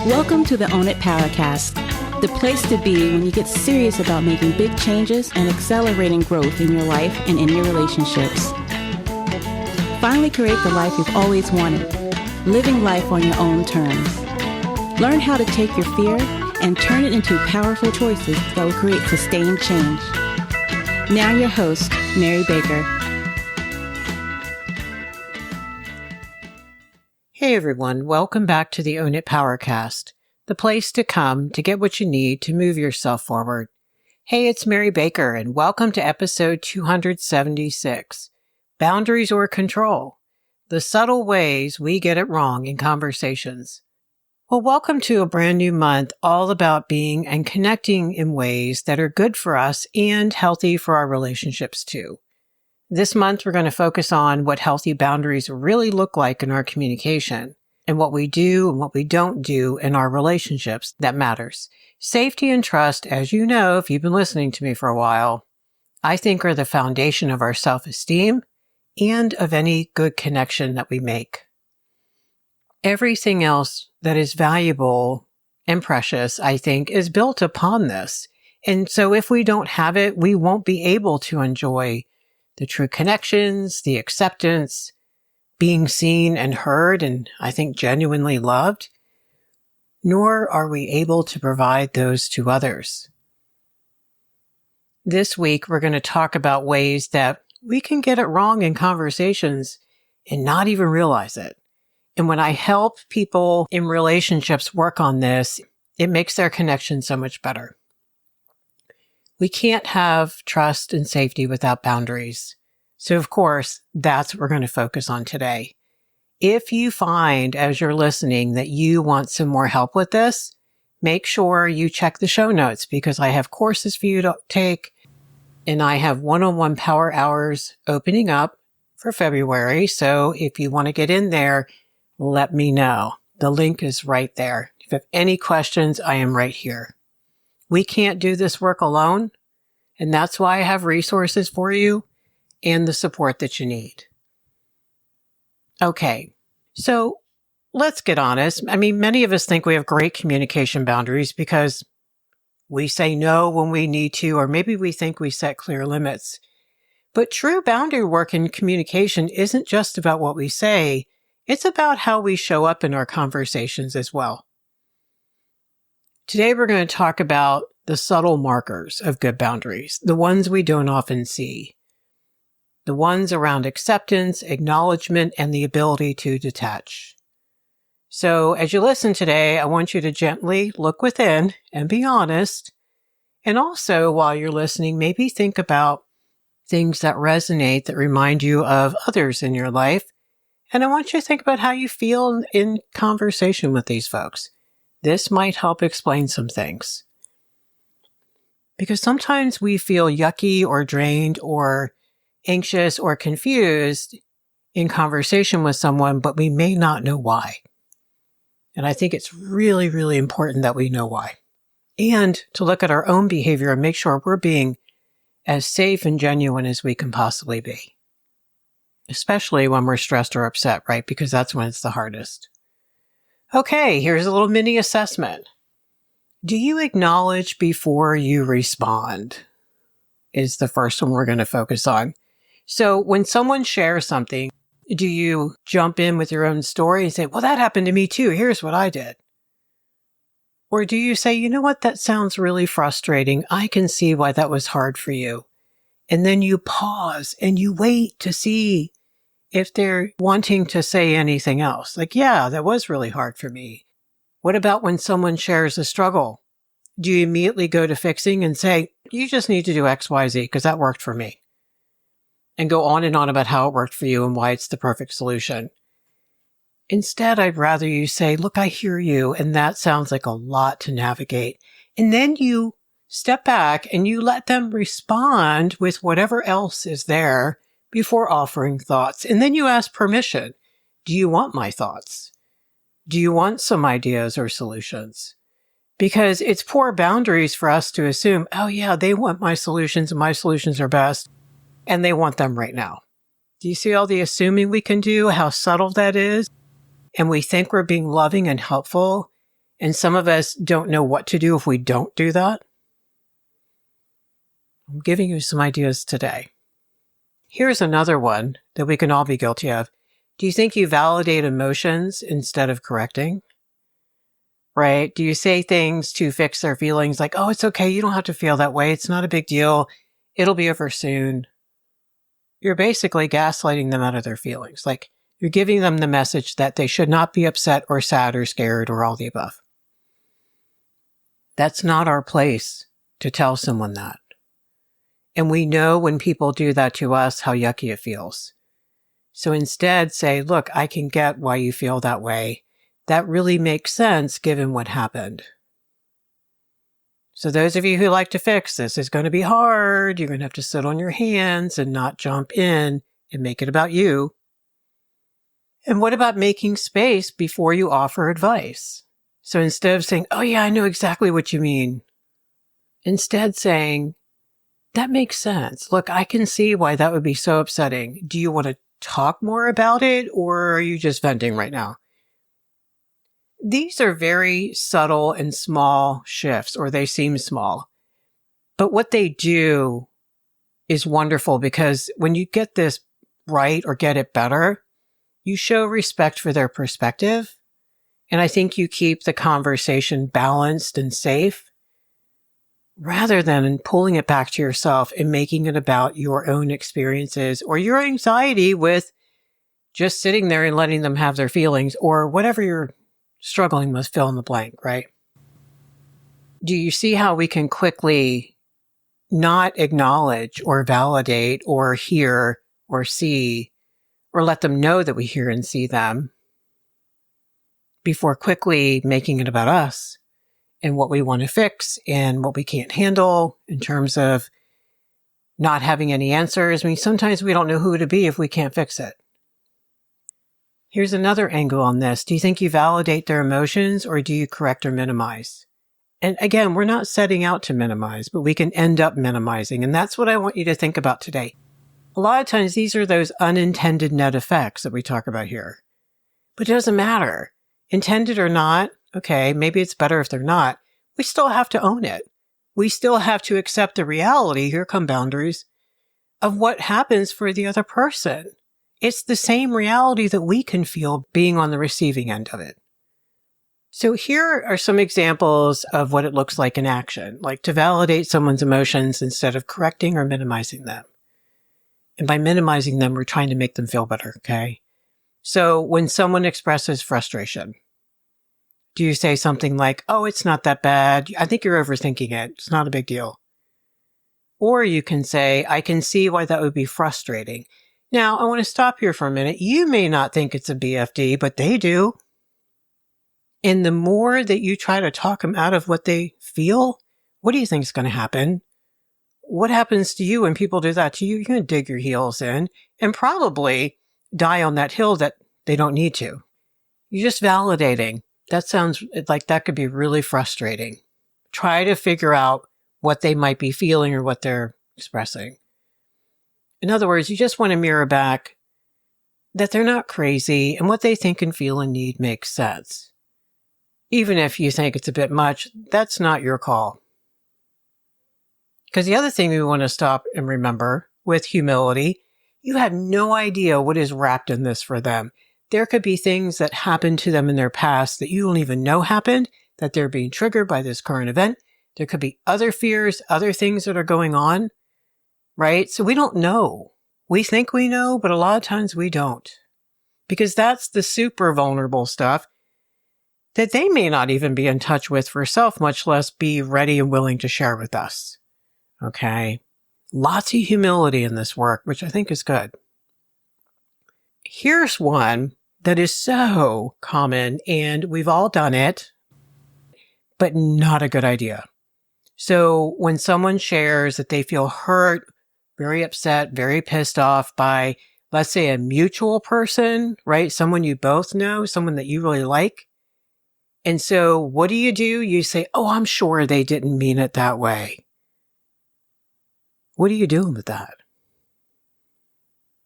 Welcome to the Own It Powercast, the place to be when you get serious about making big changes and accelerating growth in your life and in your relationships. Finally create the life you've always wanted, living life on your own terms. Learn how to take your fear and turn it into powerful choices that will create sustained change. Now your host, Mary Baker. Hey everyone, welcome back to the Own It Powercast, the place to come to get what you need to move yourself forward. Hey, it's Mary Baker and welcome to episode 276, Boundaries or Control, the subtle ways we get it wrong in conversations. Well, welcome to a brand new month all about being and connecting in ways that are good for us and healthy for our relationships too. This month, we're going to focus on what healthy boundaries really look like in our communication and what we do and what we don't do in our relationships that matters. Safety and trust, as you know, if you've been listening to me for a while, I think are the foundation of our self-esteem and of any good connection that we make. Everything else that is valuable and precious, I think, is built upon this. And so if we don't have it, we won't be able to enjoy the true connections, the acceptance, being seen and heard, and I think genuinely loved, nor are we able to provide those to others. This week, we're going to talk about ways that we can get it wrong in conversations and not even realize it. And when I help people in relationships work on this, it makes their connection so much better. We can't have trust and safety without boundaries. So, of course, that's what we're going to focus on today. If you find, as you're listening, that you want some more help with this, make sure you check the show notes because I have courses for you to take and I have one-on-one power hours opening up for February. So if you want to get in there, let me know. The link is right there. If you have any questions, I am right here. We can't do this work alone, and that's why I have resources for you and the support that you need. Okay, so let's get honest. I mean, many of us think we have great communication boundaries because we say no when we need to, or maybe we think we set clear limits. But true boundary work in communication isn't just about what we say, it's about how we show up in our conversations as well. Today, we're going to talk about the subtle markers of good boundaries, the ones we don't often see, the ones around acceptance, acknowledgement, and the ability to detach. So as you listen today, I want you to gently look within and be honest. And also, while you're listening, maybe think about things that resonate, that remind you of others in your life. And I want you to think about how you feel in conversation with these folks. This might help explain some things. Because sometimes we feel yucky or drained or anxious or confused in conversation with someone, but we may not know why. And I think it's really, really important that we know why. And to look at our own behavior and make sure we're being as safe and genuine as we can possibly be. Especially when we're stressed or upset, right? Because that's when it's the hardest. Okay, here's a little mini assessment. Do you acknowledge before you respond? Is the first one we're going to focus on. So when someone shares something, do you jump in with your own story and say, well, that happened to me too. Here's what I did. Or do you say, you know what, that sounds really frustrating. I can see why that was hard for you. And then you pause and you wait to see if they're wanting to say anything else. Like, yeah, that was really hard for me. What about when someone shares a struggle? Do you immediately go to fixing and say, you just need to do X, Y, Z because that worked for me? And go on and on about how it worked for you and why it's the perfect solution. Instead, I'd rather you say, look, I hear you, and that sounds like a lot to navigate. And then you step back and you let them respond with whatever else is there before offering thoughts. And then you ask permission. Do you want my thoughts? Do you want some ideas or solutions? Because it's poor boundaries for us to assume, oh yeah, they want my solutions and my solutions are best. And they want them right now. Do you see all the assuming we can do, how subtle that is? And we think we're being loving and helpful. And some of us don't know what to do if we don't do that. I'm giving you some ideas today. Here's another one that we can all be guilty of. Do you think you validate emotions instead of correcting? Right? Do you say things to fix their feelings like, oh, it's okay. You don't have to feel that way. It's not a big deal. It'll be over soon. You're basically gaslighting them out of their feelings. Like you're giving them the message that they should not be upset or sad or scared or all the above. That's not our place to tell someone that. And we know when people do that to us, how yucky it feels. So instead say, look, I can get why you feel that way. That really makes sense given what happened. So those of you who like to fix this, is going to be hard. You're going to have to sit on your hands and not jump in and make it about you. And what about making space before you offer advice? So instead of saying, oh yeah, I know exactly what you mean. Instead saying, that makes sense. Look, I can see why that would be so upsetting. Do you want to talk more about it or are you just venting right now? These are very subtle and small shifts, or they seem small. But what they do is wonderful because when you get this right or get it better, you show respect for their perspective. And I think you keep the conversation balanced and safe rather than pulling it back to yourself and making it about your own experiences or your anxiety with just sitting there and letting them have their feelings or whatever you're struggling with, fill in the blank, right? Do you see how we can quickly not acknowledge or validate or hear or see or let them know that we hear and see them before quickly making it about us and what we want to fix and what we can't handle in terms of not having any answers? I mean, sometimes we don't know who to be if we can't fix it. Here's another angle on this. Do you think you validate their emotions or do you correct or minimize? And again, we're not setting out to minimize, but we can end up minimizing. And that's what I want you to think about today. A lot of times, these are those unintended net effects that we talk about here. But it doesn't matter. Intended or not, okay, maybe it's better if they're not. We still have to own it. We still have to accept the reality, here come boundaries, of what happens for the other person. It's the same reality that we can feel being on the receiving end of it. So here are some examples of what it looks like in action, like to validate someone's emotions instead of correcting or minimizing them. And by minimizing them, we're trying to make them feel better, okay? So when someone expresses frustration, do you say something like, oh, it's not that bad. I think you're overthinking it. It's not a big deal. Or you can say, I can see why that would be frustrating. Now, I want to stop here for a minute. You may not think it's a BFD, but they do. And the more that you try to talk them out of what they feel, what do you think is going to happen? What happens to you when people do that to you? You're going to dig your heels in and probably die on that hill that they don't need to. You're just validating. That sounds like that could be really frustrating. Try to figure out what they might be feeling or what they're expressing. In other words, you just want to mirror back that they're not crazy and what they think and feel and need makes sense. Even if you think it's a bit much, that's not your call. Because the other thing we want to stop and remember with humility, you have no idea what is wrapped in this for them. There could be things that happened to them in their past that you don't even know happened, that they're being triggered by this current event. There could be other fears, other things that are going on, right? So we don't know. We think we know, but a lot of times we don't. Because that's the super vulnerable stuff that they may not even be in touch with for self, much less be ready and willing to share with us. Okay? Lots of humility in this work, which I think is good. Here's one that is so common, and we've all done it, but not a good idea. So when someone shares that they feel hurt, very upset, very pissed off by, let's say, a mutual person, right? Someone you both know, someone that you really like. And so what do? You say, oh, I'm sure they didn't mean it that way. What are you doing with that?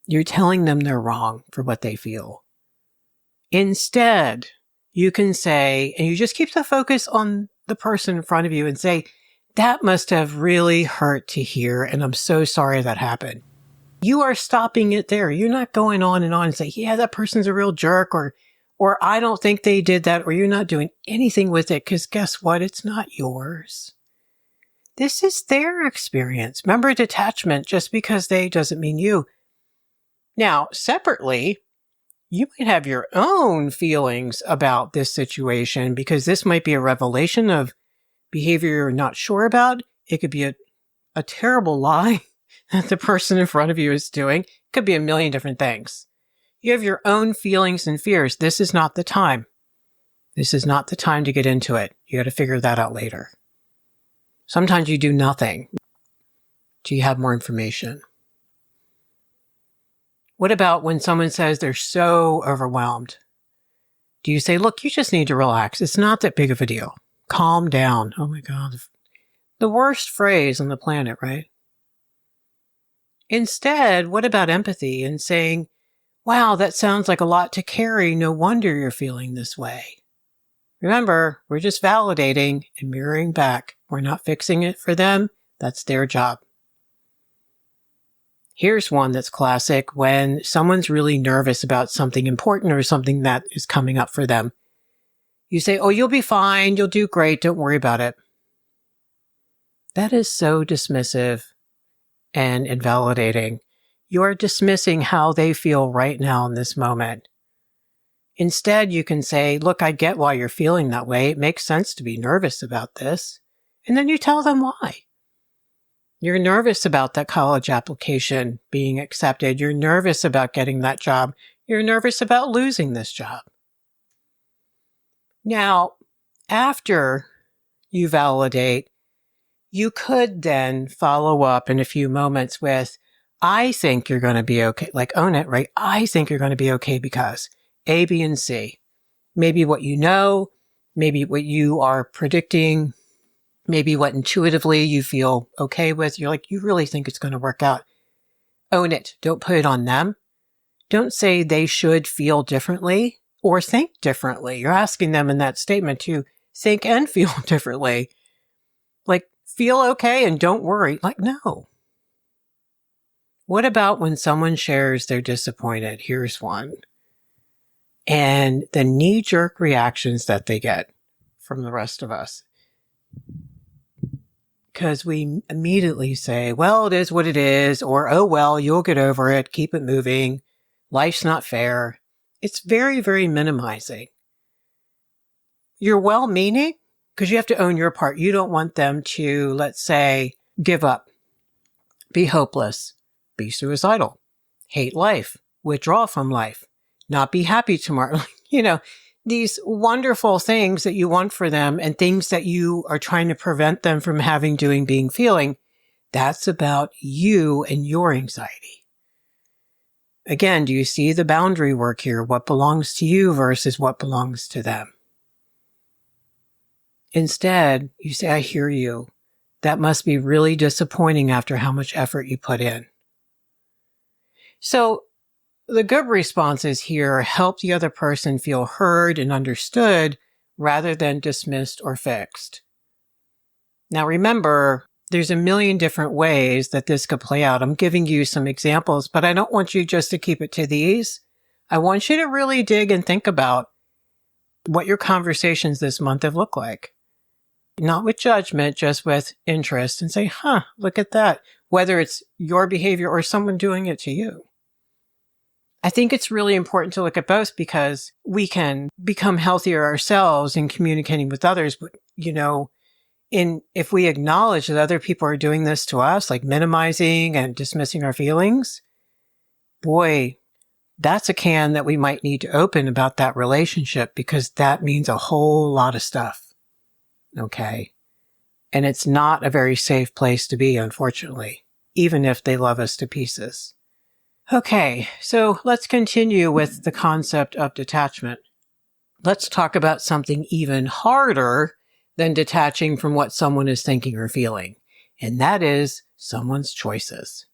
You're telling them they're wrong for what they feel. Instead, you can say, and you just keep the focus on the person in front of you and say, that must have really hurt to hear, and I'm so sorry that happened. You are stopping it there. You're not going on and say, yeah, that person's a real jerk, or I don't think they did that, or you're not doing anything with it, because guess what? It's not yours. This is their experience. Remember, detachment, just because they doesn't mean you. Now, separately, you might have your own feelings about this situation, because this might be a revelation of behavior you're not sure about. It could be a terrible lie that the person in front of you is doing. It could be a million different things. You have your own feelings and fears. This is not the time. This is not the time to get into it. You got to figure that out later. Sometimes you do nothing till you have more information. What about when someone says they're so overwhelmed? Do you say, look, you just need to relax. It's not that big of a deal. Calm down. Oh my God. The worst phrase on the planet, right? Instead, what about empathy and saying, wow, that sounds like a lot to carry. No wonder you're feeling this way. Remember, we're just validating and mirroring back. We're not fixing it for them. That's their job. Here's one that's classic when someone's really nervous about something important or something that is coming up for them. You say, oh, you'll be fine. You'll do great. Don't worry about it. That is so dismissive and invalidating. You're dismissing how they feel right now in this moment. Instead, you can say, look, I get why you're feeling that way. It makes sense to be nervous about this. And then you tell them why. You're nervous about that college application being accepted. You're nervous about getting that job. You're nervous about losing this job. Now, after you validate, you could then follow up in a few moments with, I think you're going to be okay. Like, own it, right? I think you're going to be okay because A, B, and C. Maybe what you know, maybe what you are predicting, maybe what intuitively you feel okay with. You're like, you really think it's going to work out. Own it. Don't put it on them. Don't say they should feel differently or think differently. You're asking them in that statement to think and feel differently. Like, feel okay and don't worry. Like, no. What about when someone shares they're disappointed? Here's one. And the knee-jerk reactions that they get from the rest of us. Because we immediately say, well, it is what it is, or, oh, well, you'll get over it. Keep it moving. Life's not fair. It's very, very minimizing. You're well-meaning because you have to own your part. You don't want them to, let's say, give up, be hopeless, be suicidal, hate life, withdraw from life, not be happy tomorrow. These wonderful things that you want for them and things that you are trying to prevent them from having, doing, being, feeling. That's about you and your anxiety. Again, do you see the boundary work here? What belongs to you versus what belongs to them? Instead, you say, I hear you. That must be really disappointing after how much effort you put in. So the good responses here help the other person feel heard and understood rather than dismissed or fixed. Now remember, there's a million different ways that this could play out. I'm giving you some examples, but I don't want you just to keep it to these. I want you to really dig and think about what your conversations this month have looked like. Not with judgment, just with interest, and say, look at that. Whether it's your behavior or someone doing it to you. I think it's really important to look at both because we can become healthier ourselves in communicating with others. But, if we acknowledge that other people are doing this to us, like minimizing and dismissing our feelings, boy, that's a can that we might need to open about that relationship because that means a whole lot of stuff. Okay. And it's not a very safe place to be, unfortunately, even if they love us to pieces. Okay, so let's continue with the concept of detachment. Let's talk about something even harder than detaching from what someone is thinking or feeling, and that is someone's choices.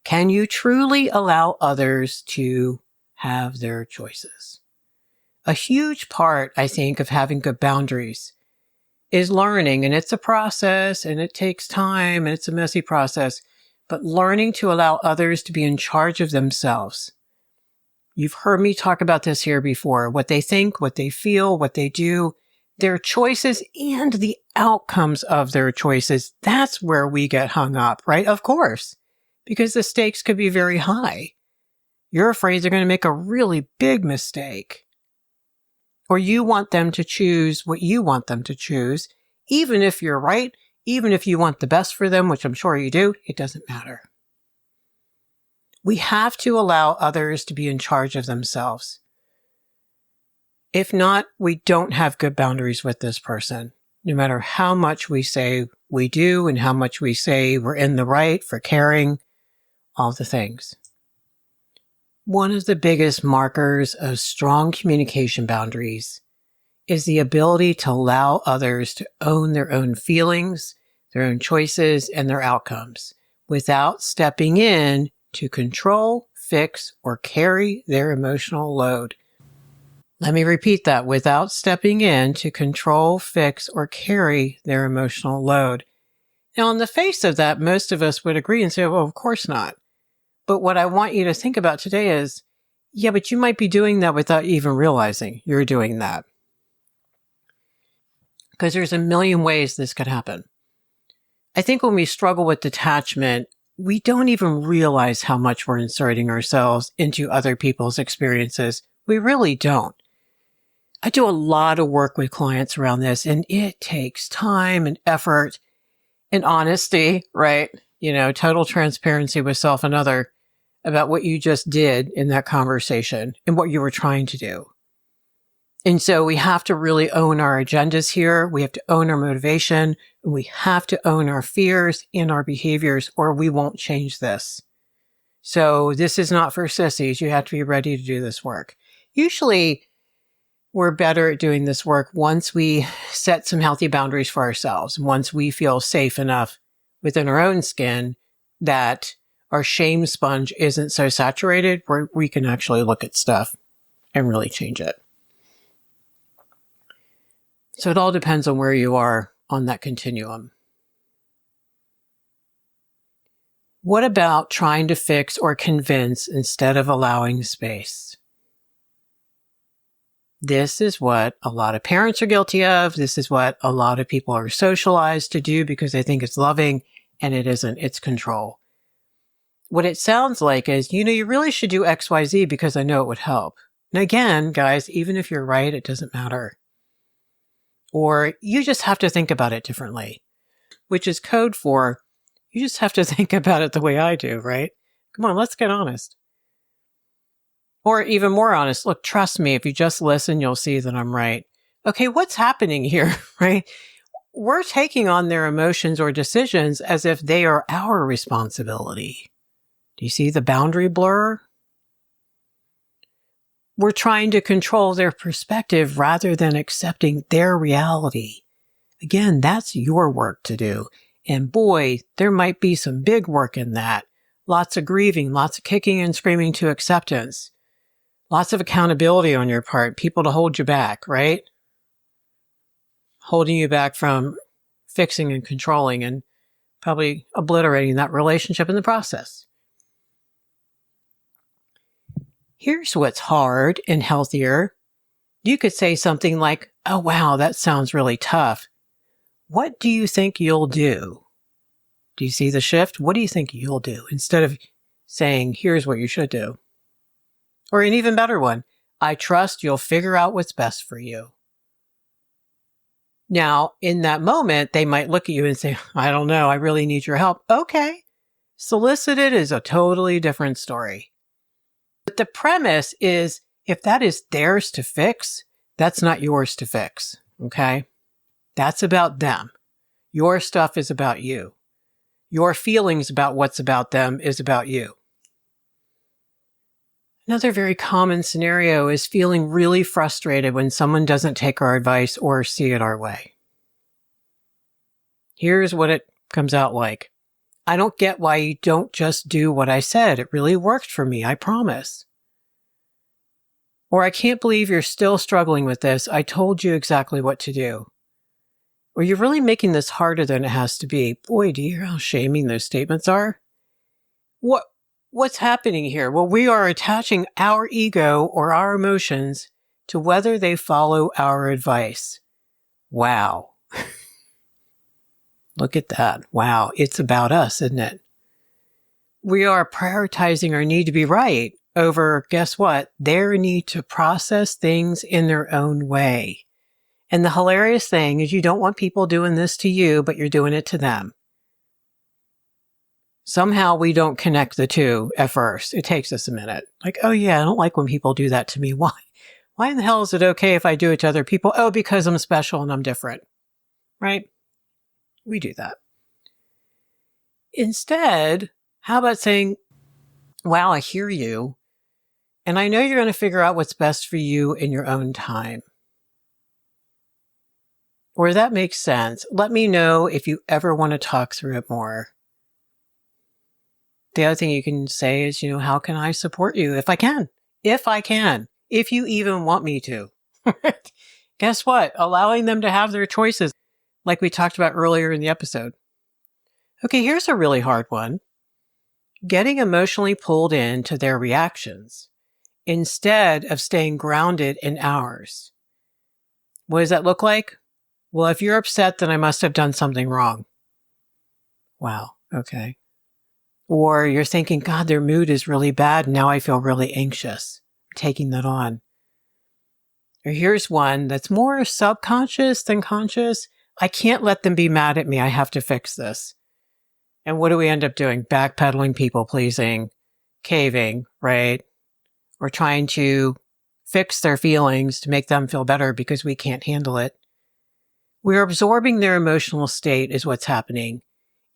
Can you truly allow others to have their choices? A huge part, I think, of having good boundaries is learning, and it's a process, and it takes time, and it's a messy process, but learning to allow others to be in charge of themselves. You've heard me talk about this here before. What they think, what they feel, what they do, their choices, and the outcomes of their choices. That's where we get hung up, right? Of course, because the stakes could be very high. You're afraid they're going to make a really big mistake. Or you want them to choose what you want them to choose, even if you're right, even if you want the best for them, which I'm sure you do, it doesn't matter. We have to allow others to be in charge of themselves. If not, we don't have good boundaries with this person, no matter how much we say we do and how much we say we're in the right for caring, all the things. One of the biggest markers of strong communication boundaries is the ability to allow others to own their own feelings, their own choices, and their outcomes without stepping in to control, fix, or carry their emotional load. Let me repeat that. Without stepping in to control, fix, or carry their emotional load. Now, on the face of that, most of us would agree and say, well, of course not. But what I want you to think about today is, yeah, but you might be doing that without even realizing you're doing that. Because there's a million ways this could happen. I think when we struggle with detachment, we don't even realize how much we're inserting ourselves into other people's experiences. We really don't. I do a lot of work with clients around this, and it takes time and effort and honesty, right? Total transparency with self and other about what you just did in that conversation and what you were trying to do. And so we have to really own our agendas here. We have to own our motivation, and we have to own our fears and our behaviors, or we won't change this. So this is not for sissies. You have to be ready to do this work. Usually, we're better at doing this work once we set some healthy boundaries for ourselves, once we feel safe enough within our own skin that our shame sponge isn't so saturated where we can actually look at stuff and really change it. So it all depends on where you are on that continuum. What about trying to fix or convince instead of allowing space? This is what a lot of parents are guilty of. This is what a lot of people are socialized to do because they think it's loving, and it isn't. It's control. What it sounds like is, you really should do X, Y, Z because I know it would help. And again, guys, even if you're right, it doesn't matter. Or you just have to think about it differently, which is code for you just have to think about it the way I do, right? Come on, let's get honest. Or even more honest, look, trust me, if you just listen, you'll see that I'm right. Okay, what's happening here, right? We're taking on their emotions or decisions as if they are our responsibility. Do you see the boundary blur? We're trying to control their perspective rather than accepting their reality. Again, that's your work to do. And boy, there might be some big work in that. Lots of grieving, lots of kicking and screaming to acceptance. Lots of accountability on your part, people to hold you back, right? Holding you back from fixing and controlling and probably obliterating that relationship in the process. Here's what's hard and healthier. You could say something like, oh, wow, that sounds really tough. What do you think you'll do? Do you see the shift? What do you think you'll do? Instead of saying, here's what you should do. Or an even better one, I trust you'll figure out what's best for you. Now, in that moment, they might look at you and say, I don't know, I really need your help. Okay. Solicited is a totally different story. But the premise is, if that is theirs to fix, that's not yours to fix. Okay? That's about them. Your stuff is about you. Your feelings about what's about them is about you. Another very common scenario is feeling really frustrated when someone doesn't take our advice or see it our way. Here's what it comes out like. I don't get why you don't just do what I said. It really worked for me, I promise. Or I can't believe you're still struggling with this. I told you exactly what to do. Or you're really making this harder than it has to be. Boy, do you hear how shaming those statements are? What's happening here? Well, we are attaching our ego or our emotions to whether they follow our advice. Wow. Look at that. Wow. It's about us, isn't it? We are prioritizing our need to be right over, guess what? Their need to process things in their own way. And the hilarious thing is you don't want people doing this to you, but you're doing it to them. Somehow we don't connect the two at first. It takes us a minute. Like, oh yeah, I don't like when people do that to me. Why? Why in the hell is it okay if I do it to other people? Oh, because I'm special and I'm different. Right? We do that. Instead, how about saying, wow, I hear you. And I know you're going to figure out what's best for you in your own time. Or that makes sense. Let me know if you ever want to talk through it more. The other thing you can say is, how can I support you? If I can, if you even want me to. Guess what? Allowing them to have their choices, like we talked about earlier in the episode. Okay, here's a really hard one. Getting emotionally pulled into their reactions instead of staying grounded in ours. What does that look like? Well, if you're upset, then I must have done something wrong. Wow, okay. Or you're thinking, God, their mood is really bad. Now I feel really anxious. Taking that on. Or here's one that's more subconscious than conscious. I can't let them be mad at me. I have to fix this. And what do we end up doing? Backpedaling, people pleasing, caving, right? Or trying to fix their feelings to make them feel better because we can't handle it. We're absorbing their emotional state is what's happening,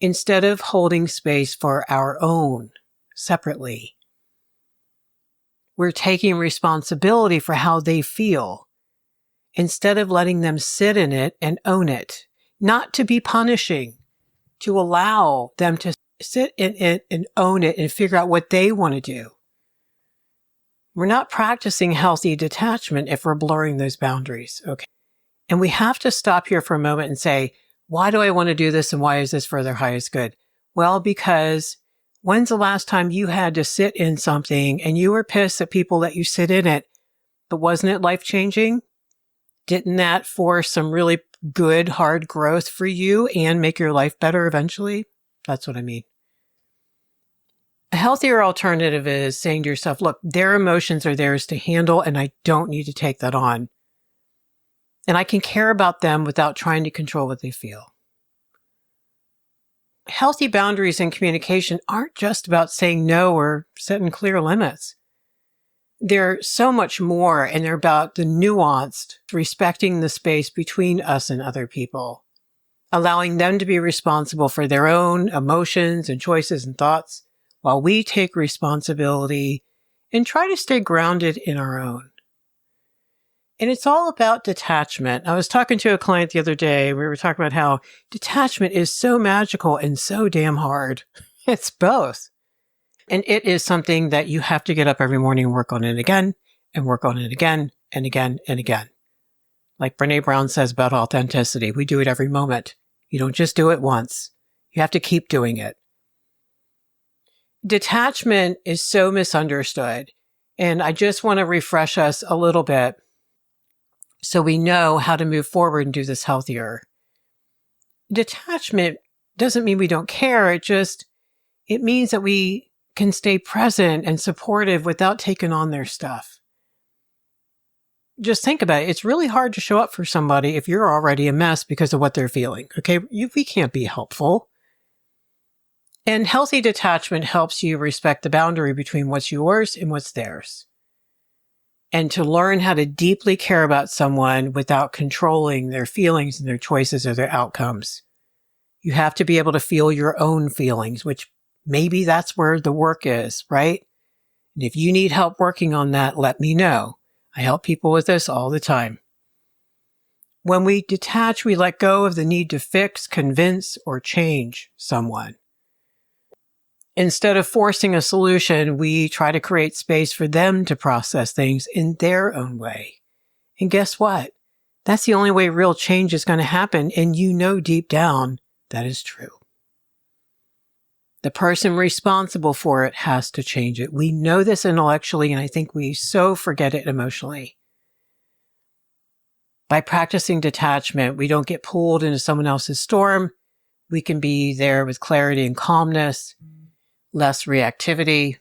instead of holding space for our own separately. We're taking responsibility for how they feel, instead of letting them sit in it and own it, not to be punishing, to allow them to sit in it and own it and figure out what they want to do. We're not practicing healthy detachment if we're blurring those boundaries, okay? And we have to stop here for a moment and say, why do I want to do this and why is this for their highest good? Well, because when's the last time you had to sit in something and you were pissed at people that you sit in it, but wasn't it life-changing? Didn't that force some really good, hard growth for you and make your life better eventually? That's what I mean. A healthier alternative is saying to yourself, look, their emotions are theirs to handle and I don't need to take that on. And I can care about them without trying to control what they feel. Healthy boundaries in communication aren't just about saying no or setting clear limits. They're so much more, and they're about the nuanced, respecting the space between us and other people, allowing them to be responsible for their own emotions and choices and thoughts, while we take responsibility and try to stay grounded in our own. And it's all about detachment. I was talking to a client the other day. We were talking about how detachment is so magical and so damn hard. It's both. And it is something that you have to get up every morning and work on it again and work on it again and again and again. Like Brené Brown says about authenticity, we do it every moment. You don't just do it once. You have to keep doing it. Detachment is so misunderstood. And I just want to refresh us a little bit so we know how to move forward and do this healthier. Detachment doesn't mean we don't care. It means that we can stay present and supportive without taking on their stuff. Just think about it. It's really hard to show up for somebody if you're already a mess because of what they're feeling. Okay, we can't be helpful. And healthy detachment helps you respect the boundary between what's yours and what's theirs. And to learn how to deeply care about someone without controlling their feelings and their choices or their outcomes. You have to be able to feel your own feelings, which maybe that's where the work is, right? And if you need help working on that, let me know. I help people with this all the time. When we detach, we let go of the need to fix, convince, or change someone. Instead of forcing a solution, we try to create space for them to process things in their own way. And guess what? That's the only way real change is going to happen, and you know deep down that is true. The person responsible for it has to change it. We know this intellectually, and I think we so forget it emotionally. By practicing detachment, we don't get pulled into someone else's storm. We can be there with clarity and calmness, less reactivity,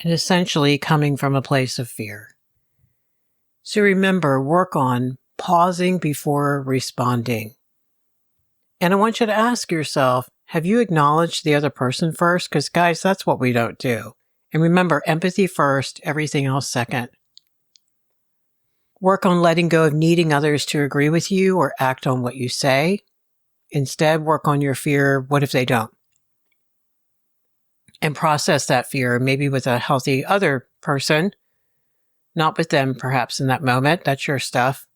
and essentially coming from a place of fear. So remember, work on pausing before responding. And I want you to ask yourself, have you acknowledged the other person first? Because guys, that's what we don't do. And remember, empathy first, everything else second. Work on letting go of needing others to agree with you or act on what you say. Instead, work on your fear, what if they don't? And process that fear, maybe with a healthy other person, not with them perhaps in that moment. That's your stuff.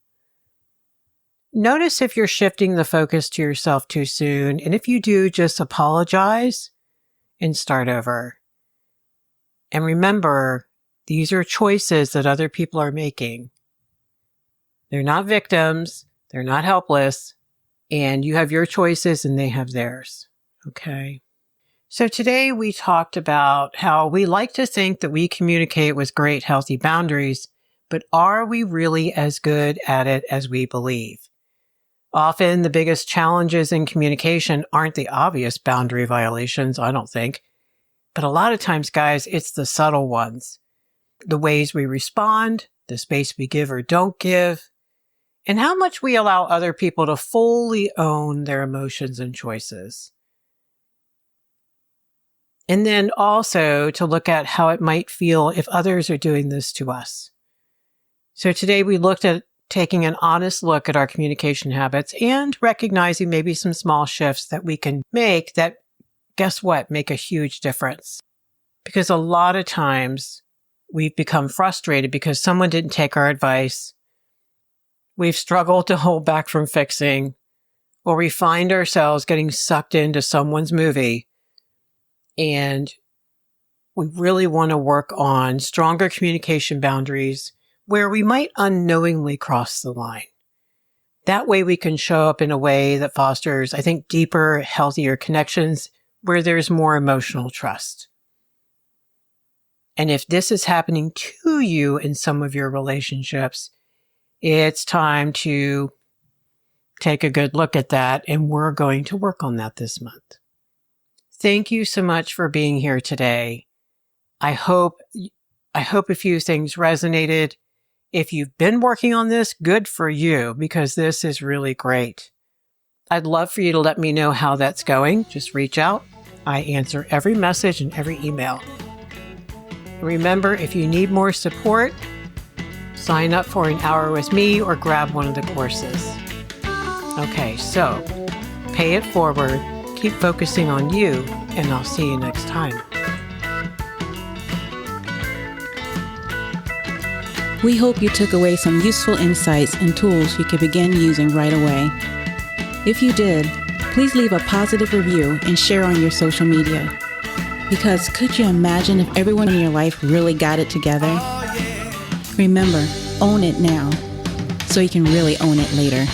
Notice if you're shifting the focus to yourself too soon. And if you do, just apologize and start over. And remember, these are choices that other people are making. They're not victims. They're not helpless. And you have your choices and they have theirs. Okay. So today we talked about how we like to think that we communicate with great, healthy boundaries, but are we really as good at it as we believe? Often the biggest challenges in communication aren't the obvious boundary violations, I don't think. But a lot of times, guys, it's the subtle ones. The ways we respond, the space we give or don't give, and how much we allow other people to fully own their emotions and choices. And then also to look at how it might feel if others are doing this to us. So today we looked at taking an honest look at our communication habits and recognizing maybe some small shifts that we can make that, guess what, make a huge difference. Because a lot of times we've become frustrated because someone didn't take our advice. We've struggled to hold back from fixing, or we find ourselves getting sucked into someone's movie. And we really want to work on stronger communication boundaries where we might unknowingly cross the line. That way we can show up in a way that fosters, I think, deeper, healthier connections where there's more emotional trust. And if this is happening to you in some of your relationships, it's time to take a good look at that, and we're going to work on that this month. Thank you so much for being here today. I hope a few things resonated. If you've been working on this, good for you, because this is really great. I'd love for you to let me know how that's going. Just reach out. I answer every message and every email. Remember, if you need more support, sign up for an hour with me or grab one of the courses. Okay, so pay it forward, keep focusing on you, and I'll see you next time. We hope you took away some useful insights and tools you can begin using right away. If you did, please leave a positive review and share on your social media. Because could you imagine if everyone in your life really got it together? Remember, own it now, so you can really own it later.